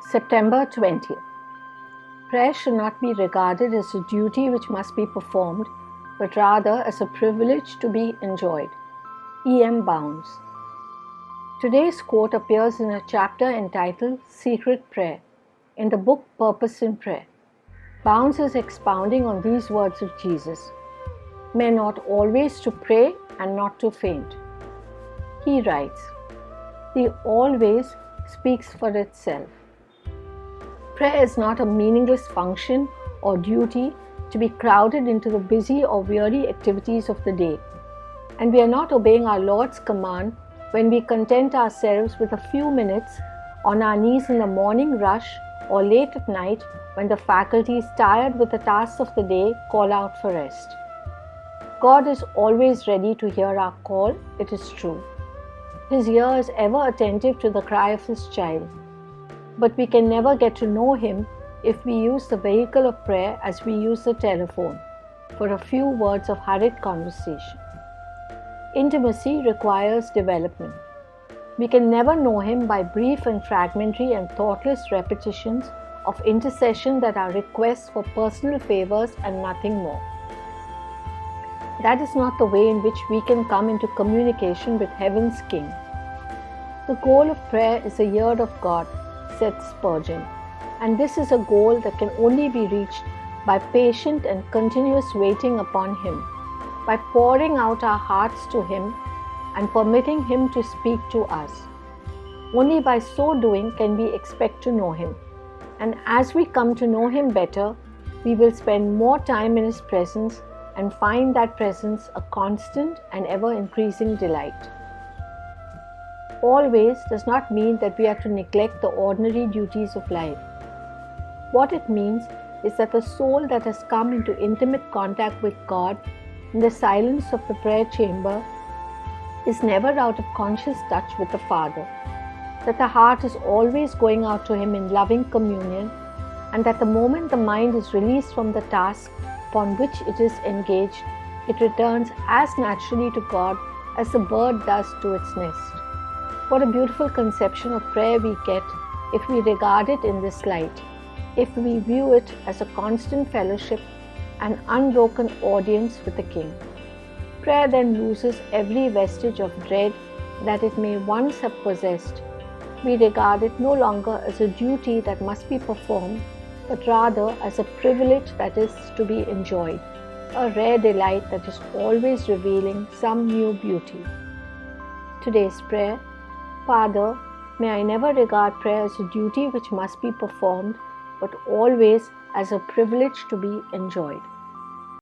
September 20th. Prayer should not be regarded as a duty which must be performed, but rather as a privilege to be enjoyed. E.M. Bounds. Today's quote appears in a chapter entitled Secret Prayer in the book Purpose in Prayer. Bounds is expounding on these words of Jesus: "Men ought always to pray and not to faint." He writes, "The always speaks for itself." Prayer is not a meaningless function or duty to be crowded into the busy or weary activities of the day. And we are not obeying our Lord's command when we content ourselves with a few minutes on our knees in the morning rush or late at night when the faculties, tired with the tasks of the day, call out for rest. God is always ready to hear our call, it is true. His ear is ever attentive to the cry of His child. But we can never get to know Him if we use the vehicle of prayer as we use the telephone, for a few words of hurried conversation. Intimacy requires development. We can never know Him by brief and fragmentary and thoughtless repetitions of intercession that are requests for personal favors and nothing more. That is not the way in which we can come into communication with Heaven's King. The goal of prayer is the ear of God, said Spurgeon, and this is a goal that can only be reached by patient and continuous waiting upon Him, by pouring out our hearts to Him and permitting Him to speak to us. Only by so doing can we expect to know Him, and as we come to know Him better, we will spend more time in His presence and find that presence a constant and ever-increasing delight. Always does not mean that we are to neglect the ordinary duties of life. What it means is that the soul that has come into intimate contact with God in the silence of the prayer chamber is never out of conscious touch with the Father, that the heart is always going out to Him in loving communion, and that the moment the mind is released from the task upon which it is engaged, it returns as naturally to God as the bird does to its nest. What a beautiful conception of prayer we get if we regard it in this light, if we view it as a constant fellowship and unbroken audience with the King. Prayer then loses every vestige of dread that it may once have possessed. We regard it no longer as a duty that must be performed, but rather as a privilege that is to be enjoyed, a rare delight that is always revealing some new beauty. Today's prayer: Father, may I never regard prayer as a duty which must be performed, but always as a privilege to be enjoyed.